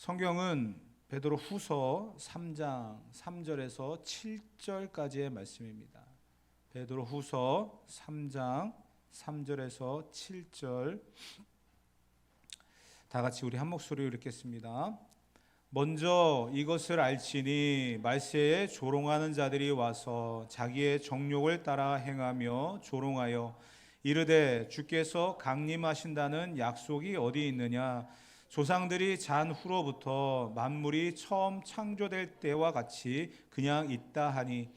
성경은 베드로 후서 3장 3절에서 7절까지의 말씀입니다. 베드로 후서 3장 3절에서 7절 다 같이 우리 한 목소리로 읽겠습니다. 먼저 이것을 알지니 말세에 조롱하는 자들이 와서 자기의 정욕을 따라 행하며 조롱하여 이르되 주께서 강림하신다는 약속이 어디 있느냐. 조상들이 잔 후로부터 만물이 처음 창조될 때와 같이 그냥 있다 하니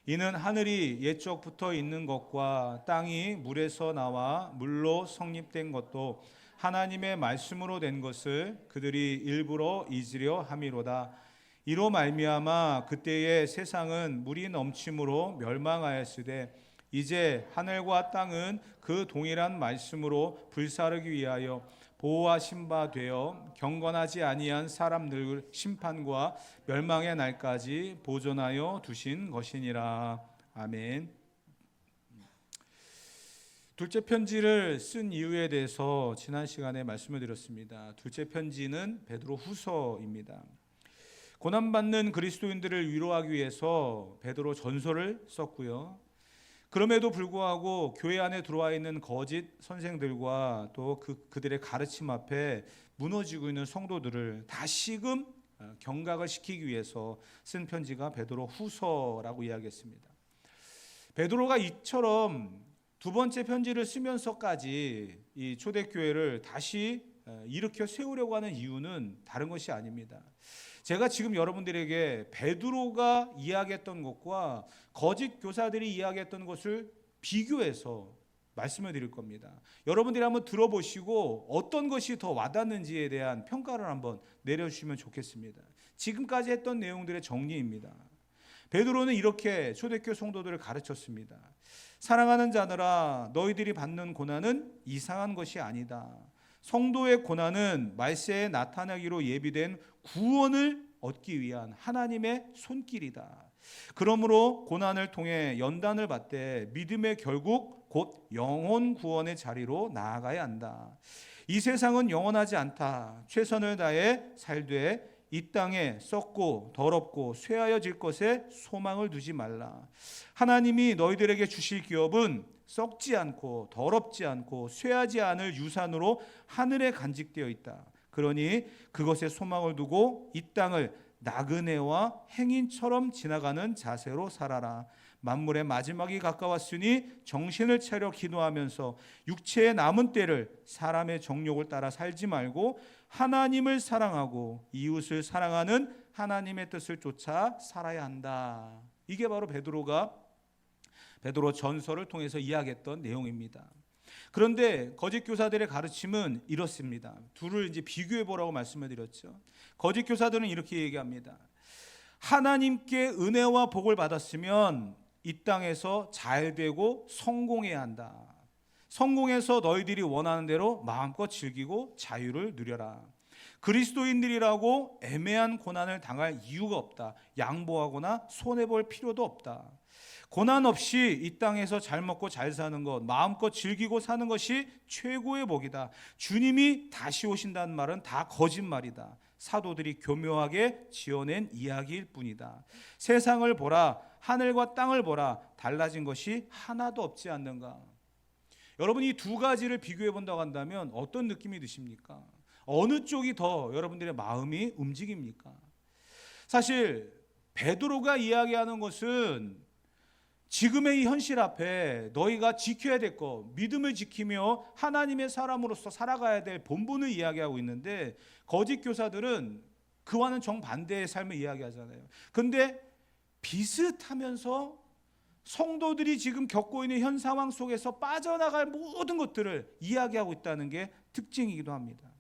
이는 하늘이 옛적부터 있는 것과 땅이 물에서 나와 물로 성립된 것도 하나님의 말씀으로 된 것을 그들이 일부러 잊으려 함이로다. 이로 말미암아 그때의 세상은 물이 넘침으로 멸망하였으되 이제 하늘과 땅은 그 동일한 말씀으로 불사르기 위하여 보호하신 바 되어 경건하지 아니한 사람들 심판과 멸망의 날까지 보존하여 두신 것이니라. 아멘. 둘째 편지를 쓴 이유에 대해서 지난 시간에 말씀을 드렸습니다. 둘째 편지는 베드로 후서입니다. 고난받는 그리스도인들을 위로하기 위해서 베드로 전서를 썼고요. 그럼에도 불구하고 교회 안에 들어와 있는 거짓 선생들과 또 그들의 가르침 앞에 무너지고 있는 성도들을 다시금 경각을 시키기 위해서 쓴 편지가 베드로 후서라고 이야기했습니다. 베드로가 이처럼 두 번째 편지를 쓰면서까지 이 초대교회를 다시 일으켜 세우려고 하는 이유는 다른 것이 아닙니다. 제가 지금 여러분들에게 베드로가 이야기했던 것과 거짓 교사들이 이야기했던 것을 비교해서 말씀을 드릴 겁니다. 여러분들이 한번 들어보시고 어떤 것이 더 와닿는지에 대한 평가를 한번 내려주시면 좋겠습니다. 지금까지 했던 내용들의 정리입니다. 베드로는 이렇게 초대교회 성도들을 가르쳤습니다. 사랑하는 자들아, 너희들이 받는 고난은 이상한 것이 아니다. 성도의 고난은 말세에 나타나기로 예비된 구원을 얻기 위한 하나님의 손길이다. 그러므로 고난을 통해 연단을 받되 믿음의 결국 곧 영혼 구원의 자리로 나아가야 한다. 이 세상은 영원하지 않다. 최선을 다해 살되 이 땅에 썩고 더럽고 쇠하여질 것에 소망을 두지 말라. 하나님이 너희들에게 주실 기업은 썩지 않고 더럽지 않고 쇠하지 않을 유산으로 하늘에 간직되어 있다. 그러니 그것에 소망을 두고 이 땅을 나그네와 행인처럼 지나가는 자세로 살아라. 만물의 마지막이 가까웠으니 정신을 차려 기도하면서 육체의 남은 때를 사람의 정욕을 따라 살지 말고 하나님을 사랑하고 이웃을 사랑하는 하나님의 뜻을 쫓아 살아야 한다. 이게 바로 베드로 전서를 통해서 이야기했던 내용입니다. 그런데 거짓 교사들의 가르침은 이렇습니다. 둘을 이제 비교해 보라고 말씀을 드렸죠. 거짓 교사들은 이렇게 얘기합니다. 하나님께 은혜와 복을 받았으면 이 땅에서 잘 되고 성공해야 한다. 성공해서 너희들이 원하는 대로 마음껏 즐기고 자유를 누려라. 그리스도인들이라고 애매한 고난을 당할 이유가 없다. 양보하거나 손해볼 필요도 없다. 고난 없이 이 땅에서 잘 먹고 잘 사는 것, 마음껏 즐기고 사는 것이 최고의 복이다. 주님이 다시 오신다는 말은 다 거짓말이다. 사도들이 교묘하게 지어낸 이야기일 뿐이다. 세상을 보라, 하늘과 땅을 보라, 달라진 것이 하나도 없지 않는가. 여러분, 이 두 가지를 비교해 본다고 한다면 어떤 느낌이 드십니까? 어느 쪽이 더 여러분들의 마음이 움직입니까? 사실 베드로가 이야기하는 것은 지금의 이 현실 앞에 너희가 지켜야 될 것, 믿음을 지키며 하나님의 사람으로서 살아가야 될 본분을 이야기하고 있는데 거짓 교사들은 그와는 정반대의 삶을 이야기하잖아요. 그런데 비슷하면서 성도들이 지금 겪고 있는 현 상황 속에서 빠져나갈 모든 것들을 이야기하고 있다는 게 특징이기도 합니다.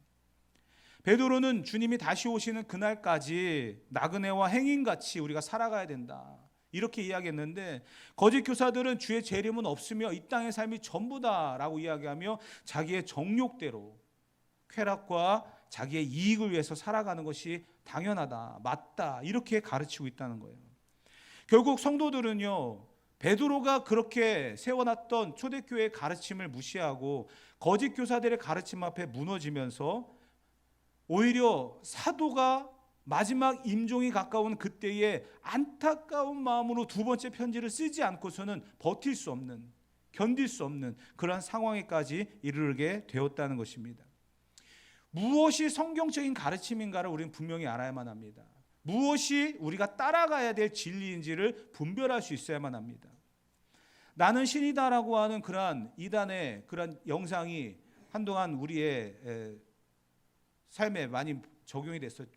베드로는 주님이 다시 오시는 그날까지 나그네와 행인같이 우리가 살아가야 된다, 이렇게 이야기했는데 거짓 교사들은 주의 재림은 없으며 이 땅의 삶이 전부다라고 이야기하며 자기의 정욕대로 쾌락과 자기의 이익을 위해서 살아가는 것이 당연하다, 맞다, 이렇게 가르치고 있다는 거예요. 결국 성도들은요, 베드로가 그렇게 세워놨던 초대교회의 가르침을 무시하고 거짓 교사들의 가르침 앞에 무너지면서 오히려 사도가 마지막 임종이 가까운 그때에 안타까운 마음으로 두 번째 편지를 쓰지 않고서는 버틸 수 없는, 견딜 수 없는 그러한 상황에까지 이르게 되었다는 것입니다. 무엇이 성경적인 가르침인가를 우리는 분명히 알아야만 합니다. 무엇이 우리가 따라가야 될 진리인지를 분별할 수 있어야만 합니다. 나는 신이다라고 하는 그러한 이단의 그러한 영상이 한동안 우리의 삶에 많이 적용이 됐었,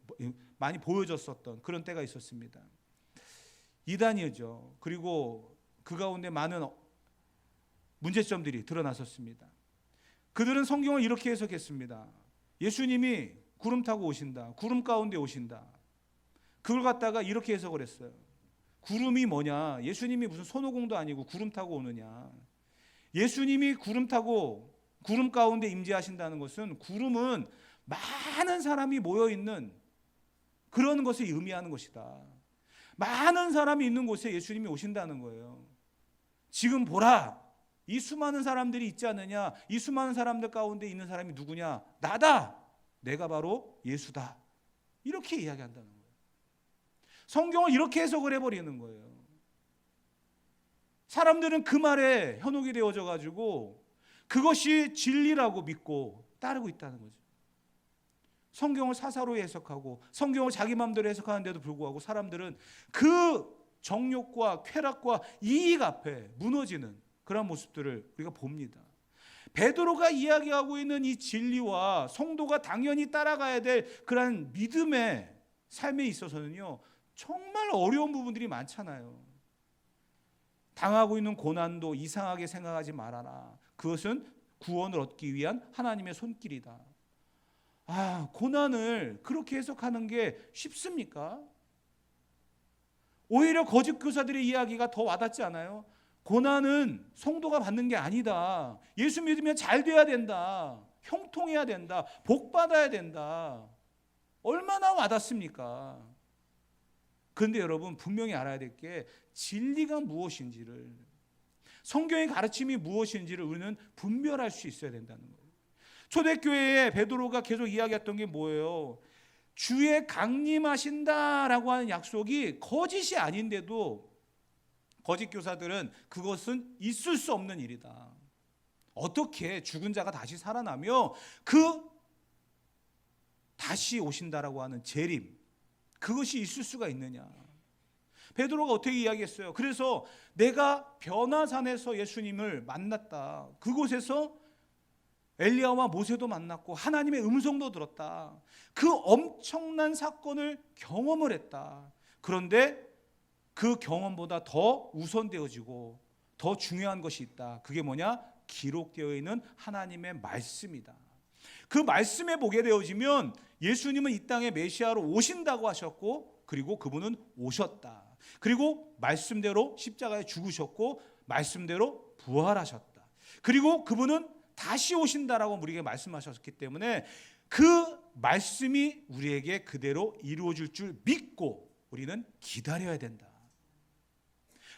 많이 보여졌었던 그런 때가 있었습니다. 이단이죠. 그리고 그 가운데 많은 문제점들이 드러났었습니다. 그들은 성경을 이렇게 해석했습니다. 예수님이 구름 타고 오신다. 구름 가운데 오신다. 그걸 갖다가 이렇게 해석을 했어요. 구름이 뭐냐? 예수님이 무슨 손오공도 아니고 구름 타고 오느냐? 예수님이 구름 타고 구름 가운데 임재하신다는 것은, 구름은 많은 사람이 모여 있는 그런 것을 의미하는 것이다. 많은 사람이 있는 곳에 예수님이 오신다는 거예요. 지금 보라, 이 수많은 사람들이 있지 않느냐? 이 수많은 사람들 가운데 있는 사람이 누구냐? 나다. 내가 바로 예수다. 이렇게 이야기한다는 거예요. 성경을 이렇게 해석을 해버리는 거예요. 사람들은 그 말에 현혹이 되어져 가지고 그것이 진리라고 믿고 따르고 있다는 거죠. 성경을 사사로이 해석하고 성경을 자기 마음대로 해석하는데도 불구하고 사람들은 그 정욕과 쾌락과 이익 앞에 무너지는 그런 모습들을 우리가 봅니다. 베드로가 이야기하고 있는 이 진리와 성도가 당연히 따라가야 될 그런 믿음의 삶에 있어서는요, 정말 어려운 부분들이 많잖아요. 당하고 있는 고난도 이상하게 생각하지 말아라. 그것은 구원을 얻기 위한 하나님의 손길이다. 고난을 그렇게 해석하는 게 쉽습니까? 오히려 거짓 교사들의 이야기가 더 와닿지 않아요? 고난은 성도가 받는 게 아니다. 예수 믿으면 잘 돼야 된다. 형통해야 된다. 복 받아야 된다. 얼마나 와닿습니까? 그런데 여러분, 분명히 알아야 될 게 진리가 무엇인지를, 성경의 가르침이 무엇인지를 우리는 분별할 수 있어야 된다는 거예요. 초대교회에 베드로가 계속 이야기했던 게 뭐예요? 주의 강림하신다라고 하는 약속이 거짓이 아닌데도 거짓 교사들은 그것은 있을 수 없는 일이다. 어떻게 죽은 자가 다시 살아나며 다시 오신다라고 하는 재림, 그것이 있을 수가 있느냐? 베드로가 어떻게 이야기했어요? 그래서 내가 변화산에서 예수님을 만났다. 그곳에서 엘리야와 모세도 만났고 하나님의 음성도 들었다. 그 엄청난 사건을 경험을 했다. 그런데 그 경험보다 더 우선되어지고 더 중요한 것이 있다. 그게 뭐냐? 기록되어 있는 하나님의 말씀이다. 그 말씀에 보게 되어지면 예수님은 이 땅에 메시아로 오신다고 하셨고, 그리고 그분은 오셨다. 그리고 말씀대로 십자가에 죽으셨고 말씀대로 부활하셨다. 그리고 그분은 다시 오신다라고 우리에게 말씀하셨기 때문에 그 말씀이 우리에게 그대로 이루어질 줄 믿고 우리는 기다려야 된다.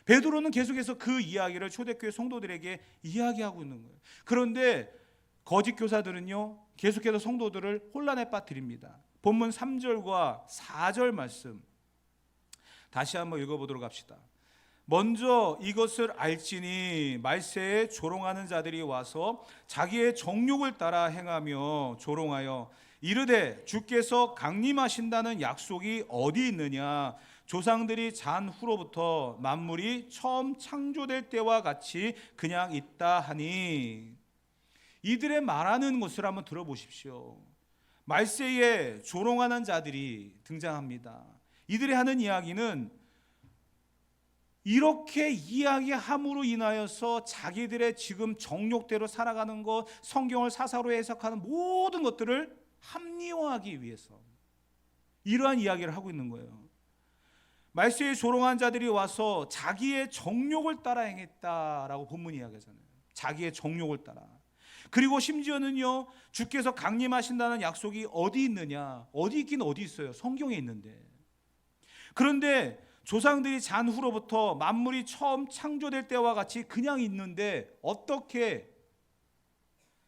베드로는 계속해서 그 이야기를 초대교회 성도들에게 이야기하고 있는 거예요. 그런데 거짓 교사들은요, 계속해서 성도들을 혼란에 빠뜨립니다. 본문 3절과 4절 말씀 다시 한번 읽어보도록 합시다. 먼저 이것을 알지니 말세에 조롱하는 자들이 와서 자기의 정욕을 따라 행하며 조롱하여 이르되 주께서 강림하신다는 약속이 어디 있느냐? 조상들이 잔 후로부터 만물이 처음 창조될 때와 같이 그냥 있다 하니. 이들의 말하는 것을 한번 들어보십시오. 말세에 조롱하는 자들이 등장합니다. 이들이 하는 이야기는 이렇게 이야기함으로 인하여서 자기들의 지금 정욕대로 살아가는 것, 성경을 사사로 해석하는 모든 것들을 합리화하기 위해서 이러한 이야기를 하고 있는 거예요. 말세에 조롱한 자들이 와서 자기의 정욕을 따라 행했다라고 본문이 이야기하잖아요. 자기의 정욕을 따라. 그리고 심지어는요, 주께서 강림하신다는 약속이 어디 있느냐? 어디 있긴 어디 있어요? 성경에 있는데. 그런데 조상들이 잔 후로부터 만물이 처음 창조될 때와 같이 그냥 있는데 어떻게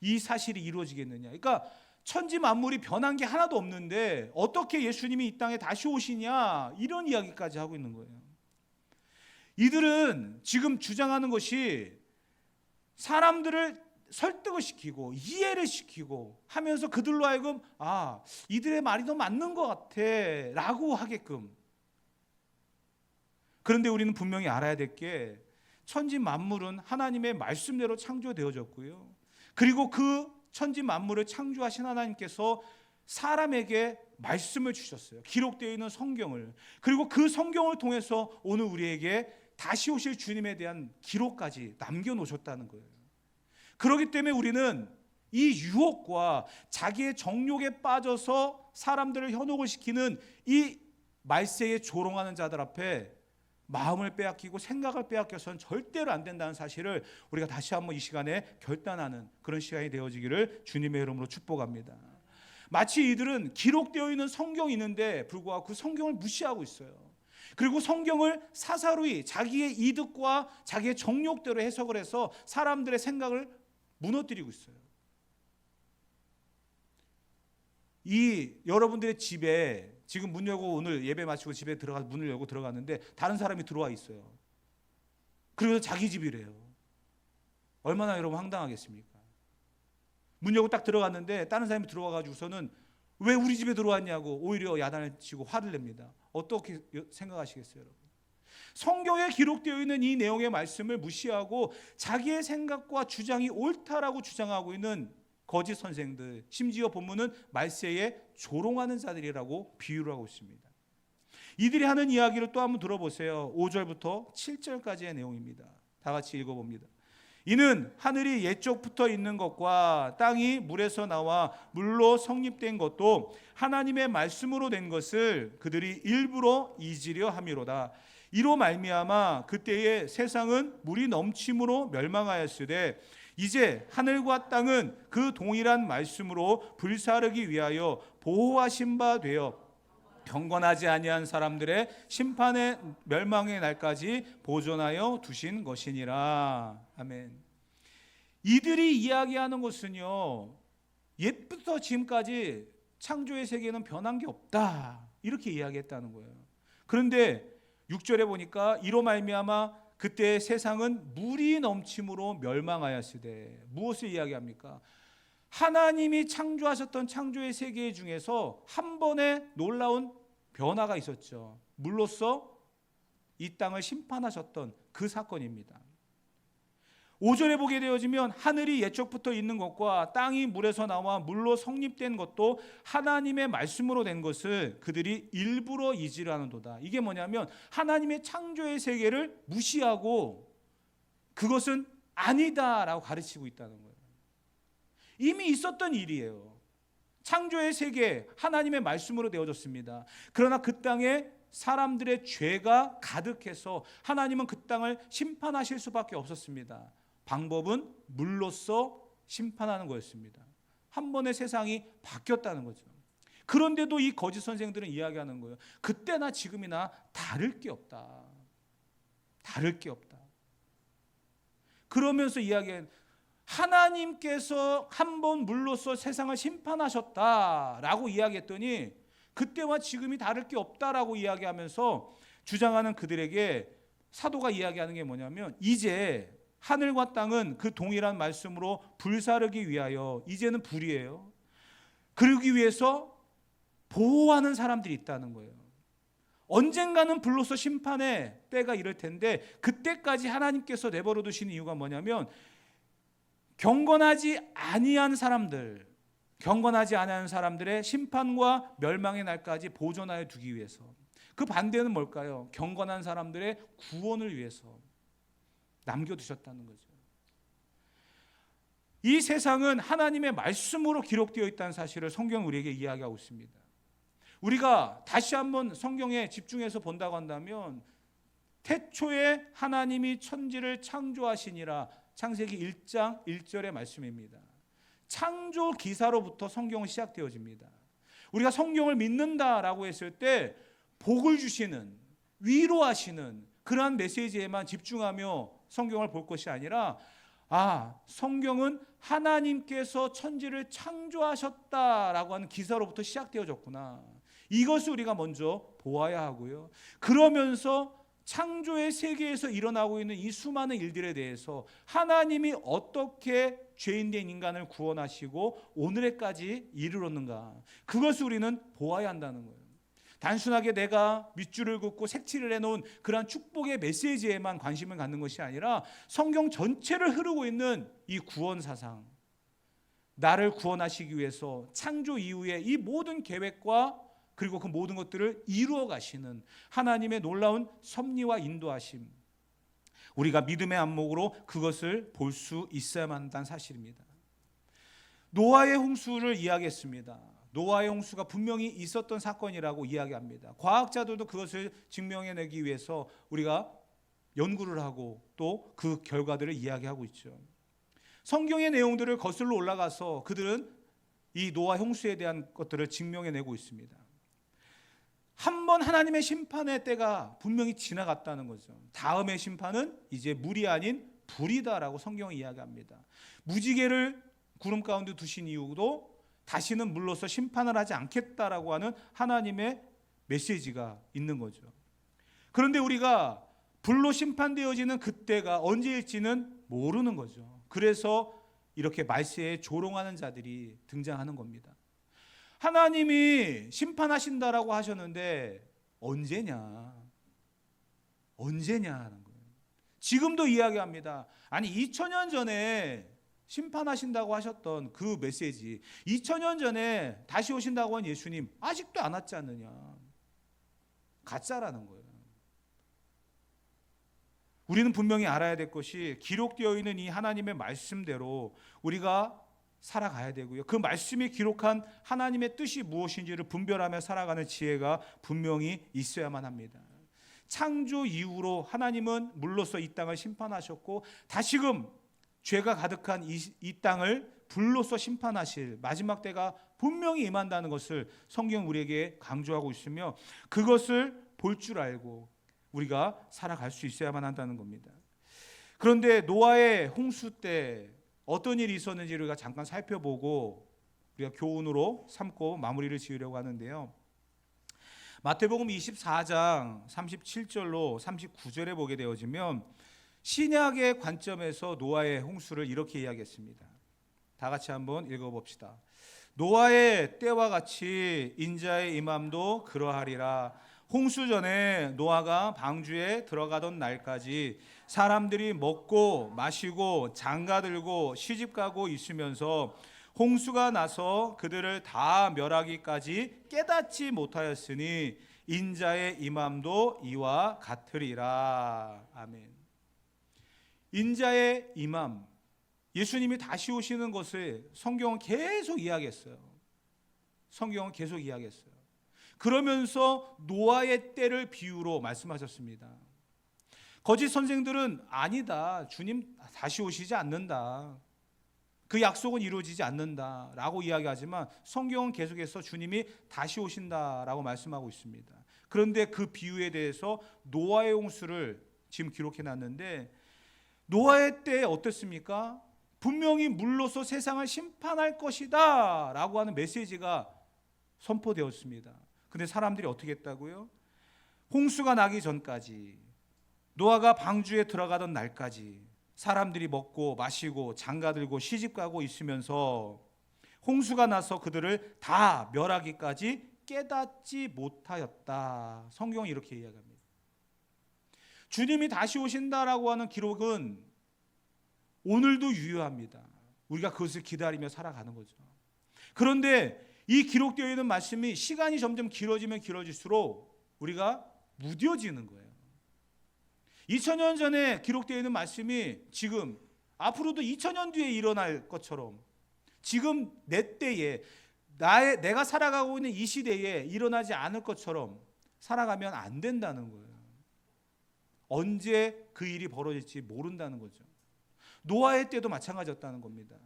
이 사실이 이루어지겠느냐? 그러니까 천지 만물이 변한 게 하나도 없는데 어떻게 예수님이 이 땅에 다시 오시냐, 이런 이야기까지 하고 있는 거예요. 이들은 지금 주장하는 것이 사람들을 설득을 시키고 이해를 시키고 하면서 그들로 하여금 이들의 말이 더 맞는 것 같아 라고 하게끔. 그런데 우리는 분명히 알아야 될 게 천지 만물은 하나님의 말씀대로 창조되어졌고요, 그리고 그 천지 만물을 창조하신 하나님께서 사람에게 말씀을 주셨어요. 기록되어 있는 성경을. 그리고 그 성경을 통해서 오늘 우리에게 다시 오실 주님에 대한 기록까지 남겨놓으셨다는 거예요. 그렇기 때문에 우리는 이 유혹과 자기의 정욕에 빠져서 사람들을 현혹을 시키는 이 말세에 조롱하는 자들 앞에 마음을 빼앗기고 생각을 빼앗겨서는 절대로 안 된다는 사실을 우리가 다시 한번 이 시간에 결단하는 그런 시간이 되어지기를 주님의 이름으로 축복합니다. 마치 이들은 기록되어 있는 성경이 있는데 불구하고 그 성경을 무시하고 있어요. 그리고 성경을 사사로이 자기의 이득과 자기의 정욕대로 해석을 해서 사람들의 생각을 무너뜨리고 있어요. 이 여러분들의 집에 지금 문 열고 오늘 예배 마치고 집에 들어가서 문을 열고 들어갔는데 다른 사람이 들어와 있어요. 그래서 자기 집이래요. 얼마나 여러분 황당하겠습니까? 문 열고 딱 들어갔는데 다른 사람이 들어와가지고서는 왜 우리 집에 들어왔냐고 오히려 야단을 치고 화를 냅니다. 어떻게 생각하시겠어요, 여러분? 성경에 기록되어 있는 이 내용의 말씀을 무시하고 자기의 생각과 주장이 옳다라고 주장하고 있는 거짓 선생들, 심지어 본문은 말세에 조롱하는 자들이라고 비유를 하고 있습니다. 이들이 하는 이야기를 또 한번 들어보세요. 5절부터 7절까지의 내용입니다. 다 같이 읽어봅니다. 이는 하늘이 옛적부터 있는 것과 땅이 물에서 나와 물로 성립된 것도 하나님의 말씀으로 된 것을 그들이 일부러 잊으려 함이로다. 이로 말미암아 그때의 세상은 물이 넘침으로 멸망하였으되 이제 하늘과 땅은 그 동일한 말씀으로 불사르기 위하여 보호하신 바 되어 경건하지 아니한 사람들의 심판의 멸망의 날까지 보존하여 두신 것이니라. 아멘. 이들이 이야기하는 것은요, 옛부터 지금까지 창조의 세계는 변한 게 없다, 이렇게 이야기했다는 거예요. 그런데 6절에 보니까 이로 말미암아 그때 세상은 물이 넘침으로 멸망하였으되, 무엇을 이야기합니까? 하나님이 창조하셨던 창조의 세계 중에서 한 번의 놀라운 변화가 있었죠. 물로써 이 땅을 심판하셨던 그 사건입니다. 5절에 보게 되어지면 하늘이 옛적부터 있는 것과 땅이 물에서 나와 물로 성립된 것도 하나님의 말씀으로 된 것을 그들이 일부러 잊으려 하는도다. 이게 뭐냐면 하나님의 창조의 세계를 무시하고 그것은 아니다라고 가르치고 있다는 거예요. 이미 있었던 일이에요. 창조의 세계 하나님의 말씀으로 되어졌습니다. 그러나 그 땅에 사람들의 죄가 가득해서 하나님은 그 땅을 심판하실 수밖에 없었습니다. 방법은 물로써 심판하는 거였습니다. 한 번의 세상이 바뀌었다는 거죠. 그런데도 이 거짓 선생들은 이야기하는 거예요. 그때나 지금이나 다를 게 없다. 다를 게 없다. 그러면서 이야기한 하나님께서 한 번 물로써 세상을 심판하셨다라고 이야기했더니 그때와 지금이 다를 게 없다라고 이야기하면서 주장하는 그들에게 사도가 이야기하는 게 뭐냐면 이제 하늘과 땅은 그 동일한 말씀으로 불사르기 위하여, 이제는 불이에요. 그러기 위해서 보호하는 사람들이 있다는 거예요. 언젠가는 불로서 심판의 때가 이를 텐데 그때까지 하나님께서 내버려 두신 이유가 뭐냐면 경건하지 아니한 사람들, 경건하지 아니한 사람들의 심판과 멸망의 날까지 보존하여 두기 위해서. 그 반대는 뭘까요? 경건한 사람들의 구원을 위해서 남겨두셨다는 거죠. 이 세상은 하나님의 말씀으로 기록되어 있다는 사실을 성경은 우리에게 이야기하고 있습니다. 우리가 다시 한번 성경에 집중해서 본다고 한다면 태초에 하나님이 천지를 창조하시니라, 창세기 1장 1절의 말씀입니다. 창조 기사로부터 성경은 시작되어집니다. 우리가 성경을 믿는다라고 했을 때 복을 주시는, 위로하시는 그러한 메시지에만 집중하며 성경을 볼 것이 아니라 성경은 하나님께서 천지를 창조하셨다라고 하는 기사로부터 시작되어졌구나. 이것을 우리가 먼저 보아야 하고요. 그러면서 창조의 세계에서 일어나고 있는 이 수많은 일들에 대해서 하나님이 어떻게 죄인된 인간을 구원하시고 오늘에까지 이르렀는가, 그것을 우리는 보아야 한다는 거예요. 단순하게 내가 밑줄을 긋고 색칠을 해놓은 그러한 축복의 메시지에만 관심을 갖는 것이 아니라 성경 전체를 흐르고 있는 이 구원 사상, 나를 구원하시기 위해서 창조 이후에 이 모든 계획과 그리고 그 모든 것들을 이루어 가시는 하나님의 놀라운 섭리와 인도하심, 우리가 믿음의 안목으로 그것을 볼 수 있어야만 한다는 사실입니다. 노아의 홍수를 이야기했습니다. 노아의 홍수가 분명히 있었던 사건이라고 이야기합니다. 과학자들도 그것을 증명해내기 위해서 우리가 연구를 하고 또 그 결과들을 이야기하고 있죠. 성경의 내용들을 거슬러 올라가서 그들은 이 노아 홍수에 대한 것들을 증명해내고 있습니다. 한 번 하나님의 심판의 때가 분명히 지나갔다는 거죠. 다음의 심판은 이제 물이 아닌 불이다라고 성경은 이야기합니다. 무지개를 구름 가운데 두신 이유도 다시는 물로서 심판을 하지 않겠다라고 하는 하나님의 메시지가 있는 거죠. 그런데 우리가 불로 심판되어지는 그때가 언제일지는 모르는 거죠. 그래서 이렇게 말세에 조롱하는 자들이 등장하는 겁니다. 하나님이 심판하신다라고 하셨는데 언제냐 하는 거예요. 지금도 이야기합니다. 아니 2000년 전에 심판하신다고 하셨던 그 메시지, 2000년 전에 다시 오신다고 한 예수님 아직도 안 왔지 않느냐. 가짜라는 거예요. 우리는 분명히 알아야 될 것이 기록되어 있는 이 하나님의 말씀대로 우리가 살아가야 되고요. 그 말씀이 기록한 하나님의 뜻이 무엇인지를 분별하며 살아가는 지혜가 분명히 있어야만 합니다. 창조 이후로 하나님은 물로서 이 땅을 심판하셨고 다시금 죄가 가득한 이 땅을 불로서 심판하실 마지막 때가 분명히 임한다는 것을 성경 우리에게 강조하고 있으며 그것을 볼 줄 알고 우리가 살아갈 수 있어야만 한다는 겁니다. 그런데 노아의 홍수 때 어떤 일이 있었는지를 우리가 잠깐 살펴보고 우리가 교훈으로 삼고 마무리를 지으려고 하는데요. 마태복음 24장 37절로 39절에 보게 되어지면 신약의 관점에서 노아의 홍수를 이렇게 이야기했습니다. 다 같이 한번 읽어봅시다. 노아의 때와 같이 인자의 임함도 그러하리라. 홍수 전에 노아가 방주에 들어가던 날까지 사람들이 먹고 마시고 장가들고 시집가고 있으면서 홍수가 나서 그들을 다 멸하기까지 깨닫지 못하였으니 인자의 임함도 이와 같으리라. 아멘. 인자의 임함, 예수님이 다시 오시는 것을 성경은 계속 이야기했어요. 성경은 계속 이야기했어요. 그러면서 노아의 때를 비유로 말씀하셨습니다. 거짓 선생들은 아니다, 주님 다시 오시지 않는다, 그 약속은 이루어지지 않는다 라고 이야기하지만 성경은 계속해서 주님이 다시 오신다라고 말씀하고 있습니다. 그런데 그 비유에 대해서 노아의 홍수를 지금 기록해 놨는데 노아의 때 어땠습니까? 분명히 물로서 세상을 심판할 것이다 라고 하는 메시지가 선포되었습니다. 근데 사람들이 어떻게 했다고요? 홍수가 나기 전까지, 노아가 방주에 들어가던 날까지 사람들이 먹고 마시고 장가들고 시집가고 있으면서 홍수가 나서 그들을 다 멸하기까지 깨닫지 못하였다. 성경은 이렇게 이야기합니다. 주님이 다시 오신다라고 하는 기록은 오늘도 유효합니다. 우리가 그것을 기다리며 살아가는 거죠. 그런데 이 기록되어 있는 말씀이 시간이 점점 길어지면 길어질수록 우리가 무뎌지는 거예요. 2000년 전에 기록되어 있는 말씀이 지금 앞으로도 2000년 뒤에 일어날 것처럼 지금 내 때에 내가 살아가고 있는 이 시대에 일어나지 않을 것처럼 살아가면 안 된다는 거예요. 언제 그 일이 벌어질지 모른다는 거죠. 노아의 때도 마찬가지였다는 겁니다.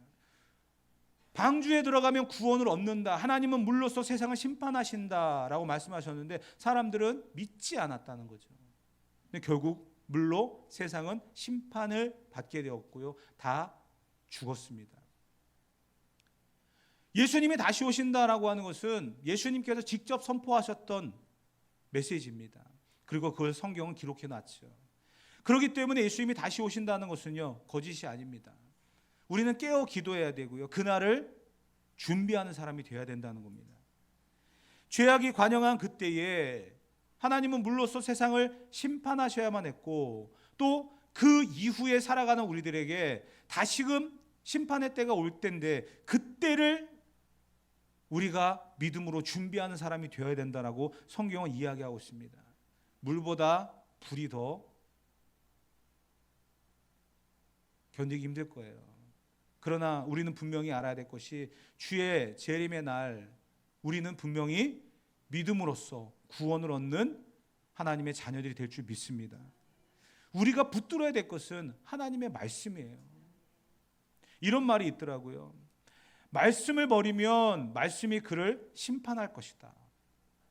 방주에 들어가면 구원을 얻는다, 하나님은 물로서 세상을 심판하신다라고 말씀하셨는데 사람들은 믿지 않았다는 거죠. 근데 결국 물로 세상은 심판을 받게 되었고요, 다 죽었습니다. 예수님이 다시 오신다라고 하는 것은 예수님께서 직접 선포하셨던 메시지입니다. 그리고 그걸 성경은 기록해 놨죠. 그렇기 때문에 예수님이 다시 오신다는 것은요, 거짓이 아닙니다. 우리는 깨어 기도해야 되고요, 그날을 준비하는 사람이 되어야 된다는 겁니다. 죄악이 관영한 그때에 하나님은 물로써 세상을 심판하셔야만 했고, 또 그 이후에 살아가는 우리들에게 다시금 심판의 때가 올 때인데, 그때를 우리가 믿음으로 준비하는 사람이 되어야 된다라고 성경은 이야기하고 있습니다. 물보다 불이 더 견디기 힘들 거예요. 그러나 우리는 분명히 알아야 될 것이, 주의 재림의 날 우리는 분명히 믿음으로써 구원을 얻는 하나님의 자녀들이 될 줄 믿습니다. 우리가 붙들어야 될 것은 하나님의 말씀이에요. 이런 말이 있더라고요. 말씀을 버리면 말씀이 그를 심판할 것이다.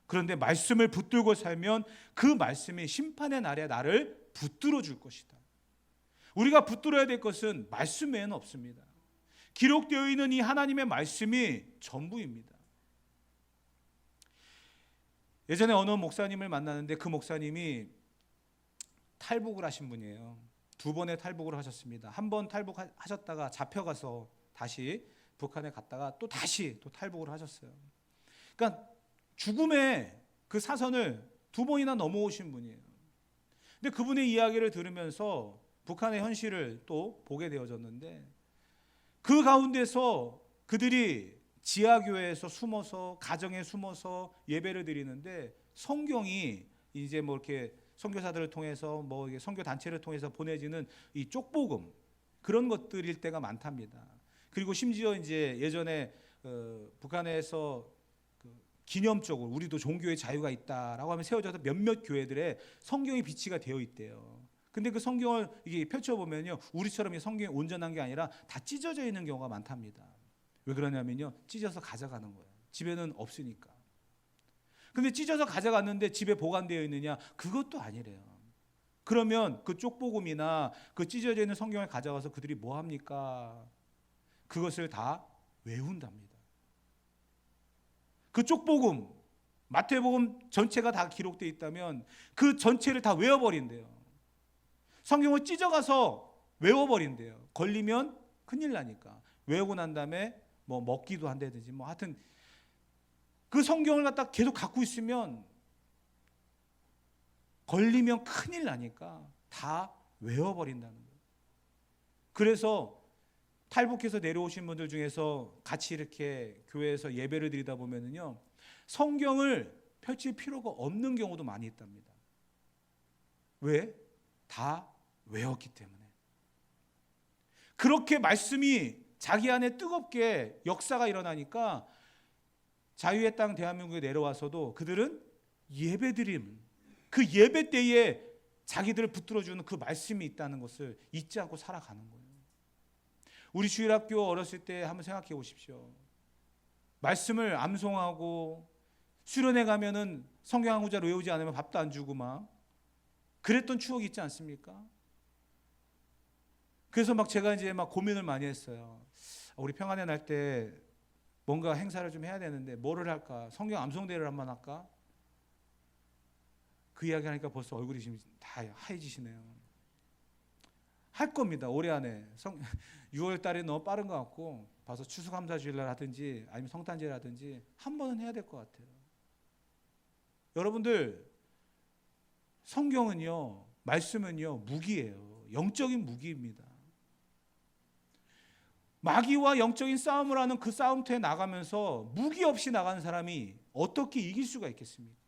그런데 말씀을 붙들고 살면 그 말씀이 심판의 날에 나를 붙들어 줄 것이다. 우리가 붙들어야 될 것은 말씀 외에는 없습니다. 기록되어 있는 이 하나님의 말씀이 전부입니다. 예전에 어느 목사님을 만나는데, 그 목사님이 탈북을 하신 분이에요. 2번의 탈북을 하셨습니다. 한 번 탈북하셨다가 잡혀가서 다시 북한에 갔다가 또 다시 탈북을 하셨어요. 그러니까 죽음의 그 사선을 2번이나 넘어오신 분이에요. 근데 그분의 이야기를 들으면서 북한의 현실을 또 보게 되어졌는데, 그 가운데서 그들이 지하교회에서 숨어서, 가정에 숨어서 예배를 드리는데, 성경이 이제 뭐 이렇게 선교사들을 통해서, 뭐 선교 단체를 통해서 보내지는 이 쪽복음, 그런 것들일 때가 많답니다. 그리고 심지어 이제 예전에 북한에서 기념적으로 우리도 종교의 자유가 있다라고 하면 세워져서 몇몇 교회들의 성경이 비치가 되어 있대요. 근데 그 성경을 이게 펼쳐보면요, 우리처럼 성경이 온전한 게 아니라 다 찢어져 있는 경우가 많답니다. 왜 그러냐면요, 찢어서 가져가는 거예요. 집에는 없으니까. 근데 찢어서 가져갔는데 집에 보관되어 있느냐? 그것도 아니래요. 그러면 그 쪽복음이나 그 찢어져 있는 성경을 가져가서 그들이 뭐 합니까? 그것을 다 외운답니다. 그 쪽복음, 마태복음 전체가 다 기록되어 있다면 그 전체를 다 외워버린대요. 성경을 찢어가서 외워버린대요. 걸리면 큰일 나니까. 외우고 난 다음에 뭐 먹기도 한다든지, 뭐 하여튼 그 성경을 갖다 계속 갖고 있으면 걸리면 큰일 나니까 다 외워버린다는 거예요. 그래서 탈북해서 내려오신 분들 중에서 같이 이렇게 교회에서 예배를 드리다 보면은요, 성경을 펼칠 필요가 없는 경우도 많이 있답니다. 왜? 다 외웠기 때문에. 그렇게 말씀이 자기 안에 뜨겁게 역사가 일어나니까 자유의 땅 대한민국에 내려와서도 그들은 예배드림, 그 예배 때에 자기들을 붙들어주는 그 말씀이 있다는 것을 잊지 않고 살아가는 거예요. 우리 주일학교 어렸을 때 한번 생각해 보십시오. 말씀을 암송하고 수련회 가면은 성경 한 구절 외우지 않으면 밥도 안 주고 막 그랬던 추억이 있지 않습니까? 그래서 막 제가 이제 막 고민을 많이 했어요. 우리 평안의 날 때 뭔가 행사를 좀 해야 되는데 뭐를 할까? 성경 암송대회를 한번 할까? 그 이야기 하니까 벌써 얼굴이 지금 다 하얘지시네요. 할 겁니다. 올해 안에 6월 달에 너무 빠른 것 같고, 봐서 추수감사주일날 하든지 아니면 성탄节하든지 한 번은 해야 될 것 같아요. 여러분들, 성경은요, 말씀은요, 무기예요. 영적인 무기입니다. 마귀와 영적인 싸움을 하는 그 싸움터에 나가면서 무기 없이 나가는 사람이 어떻게 이길 수가 있겠습니까?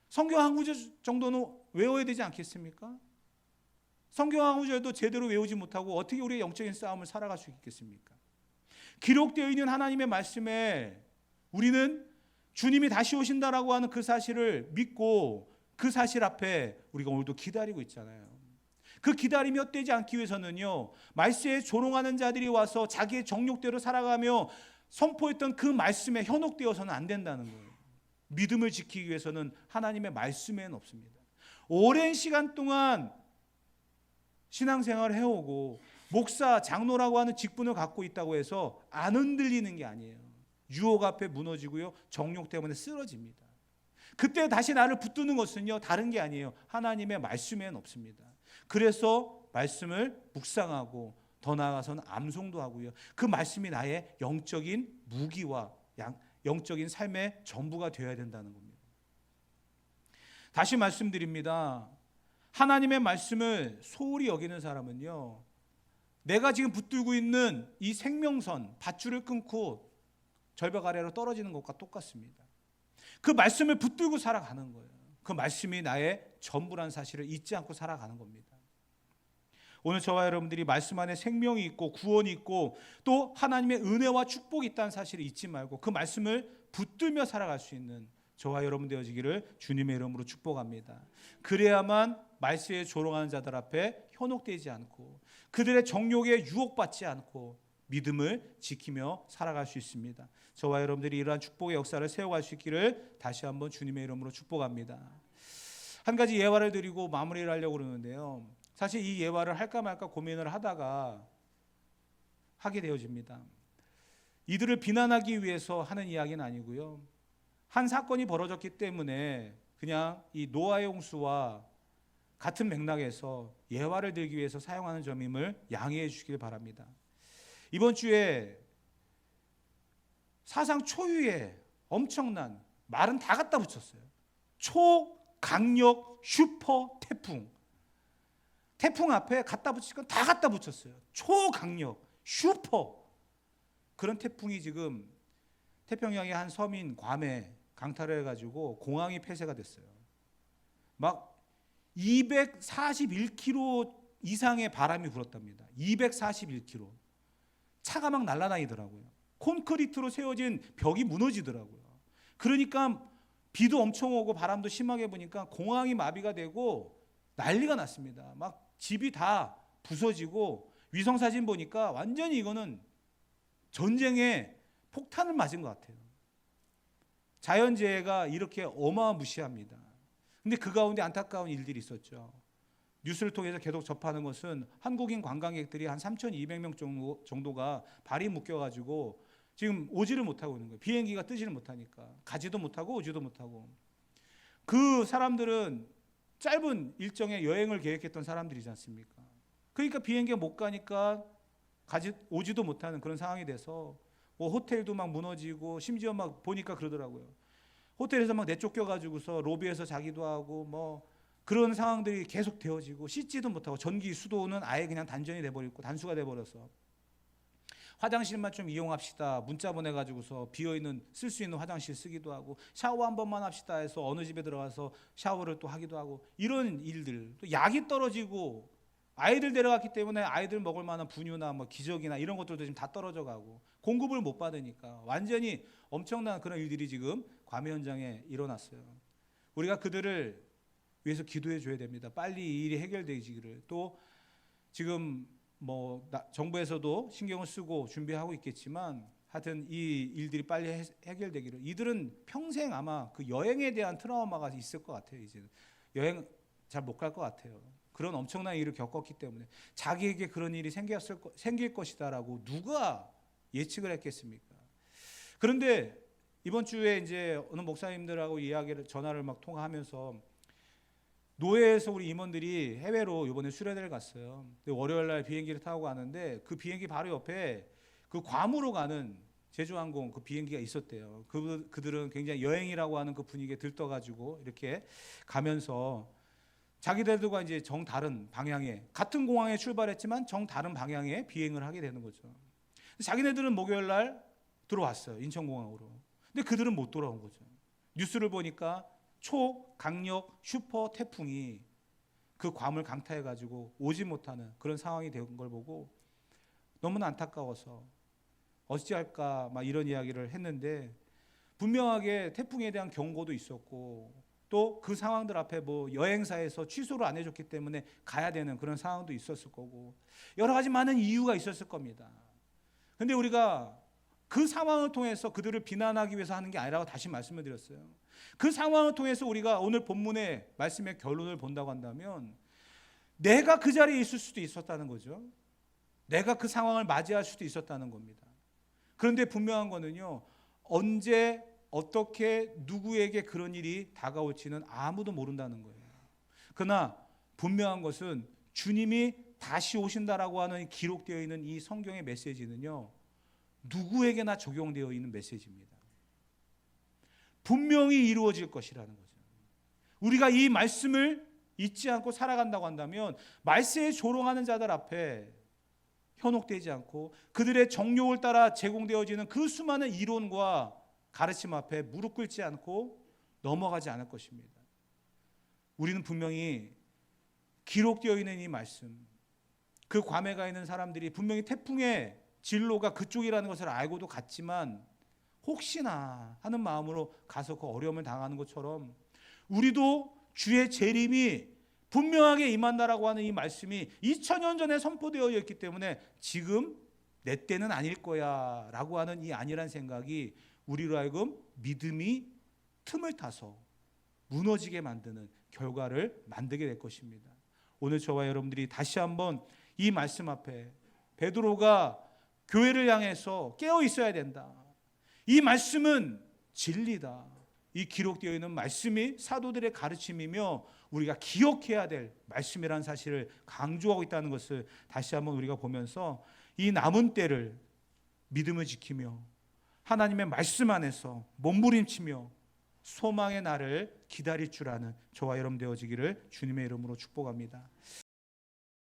성경 한 구절 정도는 외워야 되지 않겠습니까? 성경 한 구절도 제대로 외우지 못하고 어떻게 우리의 영적인 싸움을 살아갈 수 있겠습니까? 기록되어 있는 하나님의 말씀에 우리는 주님이 다시 오신다라고 하는 그 사실을 믿고 그 사실 앞에 우리가 오늘도 기다리고 있잖아요. 그 기다림이 헛되지 않기 위해서는요, 말세에 조롱하는 자들이 와서 자기의 정욕대로 살아가며 선포했던 그 말씀에 현혹되어서는 안 된다는 거예요. 믿음을 지키기 위해서는 하나님의 말씀에는 없습니다. 오랜 시간 동안 신앙생활을 해오고 목사, 장로라고 하는 직분을 갖고 있다고 해서 안 흔들리는 게 아니에요. 유혹 앞에 무너지고요, 정욕 때문에 쓰러집니다. 그때 다시 나를 붙드는 것은요, 다른 게 아니에요. 하나님의 말씀에는 없습니다. 그래서 말씀을 묵상하고 더 나아가서는 암송도 하고요, 그 말씀이 나의 영적인 무기와 영적인 삶의 전부가 되어야 된다는 겁니다. 다시 말씀드립니다. 하나님의 말씀을 소홀히 여기는 사람은요, 내가 지금 붙들고 있는 이 생명선, 밧줄을 끊고 절벽 아래로 떨어지는 것과 똑같습니다. 그 말씀을 붙들고 살아가는 거예요. 그 말씀이 나의 전부란 사실을 잊지 않고 살아가는 겁니다. 오늘 저와 여러분들이 말씀 안에 생명이 있고 구원이 있고 또 하나님의 은혜와 축복이 있다는 사실을 잊지 말고 그 말씀을 붙들며 살아갈 수 있는 저와 여러분 되어지기를 주님의 이름으로 축복합니다. 그래야만 말세에 조롱하는 자들 앞에 현혹되지 않고 그들의 정욕에 유혹받지 않고 믿음을 지키며 살아갈 수 있습니다. 저와 여러분들이 이러한 축복의 역사를 세워갈 수 있기를 다시 한번 주님의 이름으로 축복합니다. 한 가지 예화를 드리고 마무리를 하려고 그러는데요, 사실 이 예화를 할까 말까 고민을 하다가 하게 되어집니다. 이들을 비난하기 위해서 하는 이야기는 아니고요, 한 사건이 벌어졌기 때문에 그냥 이 노아의 홍수와 같은 맥락에서 예화를 들기 위해서 사용하는 점임을 양해해 주시길 바랍니다. 이번 주에 사상 초유의 엄청난, 말은 다 갖다 붙였어요. 초강력 슈퍼 태풍. 태풍 앞에 갖다 붙일 건 다 갖다 붙였어요. 초강력 슈퍼. 그런 태풍이 지금 태평양의 한 섬인 괌에 강타를 해가지고 공항이 폐쇄가 됐어요. 막 241km 이상의 바람이 불었답니다. 241km. 차가 막 날아다니더라고요. 콘크리트로 세워진 벽이 무너지더라고요. 그러니까 비도 엄청 오고 바람도 심하게 부니까 공항이 마비가 되고 난리가 났습니다. 막 집이 다 부서지고 위성사진 보니까 완전히 이거는 전쟁에 폭탄을 맞은 것 같아요. 자연재해가 이렇게 어마무시합니다. 근데 그 가운데 안타까운 일들이 있었죠. 뉴스를 통해서 계속 접하는 것은 한국인 관광객들이 한 3,200명 정도가 발이 묶여가지고 지금 오지를 못하고 있는 거예요. 비행기가 뜨지를 못하니까. 가지도 못하고 오지도 못하고. 그 사람들은 짧은 일정의 여행을 계획했던 사람들이지 않습니까? 그러니까 비행기가 못 가니까 오지도 못하는 그런 상황이 돼서 뭐 호텔도 막 무너지고 심지어 막 보니까 그러더라고요. 호텔에서 막 내쫓겨가지고서 로비에서 자기도 하고 뭐 그런 상황들이 계속 되어지고 씻지도 못하고 전기 수도는 아예 그냥 단전이 돼버리고 단수가 돼버려서 화장실만 좀 이용합시다 문자 보내가지고서 비어있는 쓸 수 있는 화장실 쓰기도 하고 샤워 한 번만 합시다 해서 어느 집에 들어가서 샤워를 또 하기도 하고 이런 일들, 또 약이 떨어지고 아이들 데려갔기 때문에 아이들 먹을 만한 분유나 뭐 기저귀나 이런 것들도 지금 다 떨어져 가고 공급을 못 받으니까 완전히 엄청난 그런 일들이 지금 괌 현장에 일어났어요. 우리가 그들을 위해서 기도해 줘야 됩니다. 빨리 이 일이 해결되기를. 또 지금 뭐 정부에서도 신경을 쓰고 준비하고 있겠지만 하여튼 이 일들이 빨리 해결되기를. 이들은 평생 아마 그 여행에 대한 트라우마가 있을 것 같아요. 이제 여행 잘 못 갈 것 같아요. 그런 엄청난 일을 겪었기 때문에 자기에게 그런 일이 생길 것이다라고 누가 예측을 했겠습니까? 그런데 이번 주에 이제 어느 목사님들하고 전화를 막 통화하면서 노예에서 우리 임원들이 해외로 이번에 수련회를 갔어요. 월요일 날 비행기를 타고 가는데 그 비행기 바로 옆에 그 괌으로 가는 제주항공 그 비행기가 있었대요. 그들은 굉장히 여행이라고 하는 그 분위기에 들떠가지고 이렇게 가면서 자기들과 이제 정 다른 방향에 같은 공항에 출발했지만 정 다른 방향에 비행을 하게 되는 거죠. 자기네들은 목요일 날 들어왔어요. 인천공항으로. 근데 그들은 못 돌아온 거죠. 뉴스를 보니까 초강력 슈퍼 태풍이 그 괌을 강타해가지고 오지 못하는 그런 상황이 된 걸 보고 너무나 안타까워서 어찌할까 막 이런 이야기를 했는데 분명하게 태풍에 대한 경고도 있었고 또 그 상황들 앞에 뭐 여행사에서 취소를 안 해줬기 때문에 가야 되는 그런 상황도 있었을 거고 여러 가지 많은 이유가 있었을 겁니다. 근데 우리가 그 상황을 통해서 그들을 비난하기 위해서 하는 게 아니라고 다시 말씀을 드렸어요. 그 상황을 통해서 우리가 오늘 본문의 말씀의 결론을 본다고 한다면 내가 그 자리에 있을 수도 있었다는 거죠. 내가 그 상황을 맞이할 수도 있었다는 겁니다. 그런데 분명한 거는요, 언제 어떻게 누구에게 그런 일이 다가올지는 아무도 모른다는 거예요. 그러나 분명한 것은 주님이 다시 오신다라고 하는 기록되어 있는 이 성경의 메시지는요, 누구에게나 적용되어 있는 메시지입니다. 분명히 이루어질 것이라는 거죠. 우리가 이 말씀을 잊지 않고 살아간다고 한다면 말세에 조롱하는 자들 앞에 현혹되지 않고 그들의 정욕을 따라 제공되어지는 그 수많은 이론과 가르침 앞에 무릎 꿇지 않고 넘어가지 않을 것입니다. 우리는 분명히 기록되어 있는 이 말씀, 그 괌에 가 있는 사람들이 분명히 태풍의 진로가 그쪽이라는 것을 알고도 갔지만 혹시나 하는 마음으로 가서 그 어려움을 당하는 것처럼 우리도 주의 재림이 분명하게 임한다라고 하는 이 말씀이 2000년 전에 선포되어 있기 때문에 지금 내 때는 아닐 거야 라고 하는 이 아니란 생각이 우리로 하여금 믿음이 틈을 타서 무너지게 만드는 결과를 만들게 될 것입니다. 오늘 저와 여러분들이 다시 한번 이 말씀 앞에 베드로가 교회를 향해서 깨어 있어야 된다. 이 말씀은 진리다. 이 기록되어 있는 말씀이 사도들의 가르침이며 우리가 기억해야 될 말씀이라는 사실을 강조하고 있다는 것을 다시 한번 우리가 보면서 이 남은 때를 믿음을 지키며 하나님의 말씀 안에서 몸부림치며 소망의 날을 기다릴 줄 아는 저와 여러분 되어지기를 주님의 이름으로 축복합니다.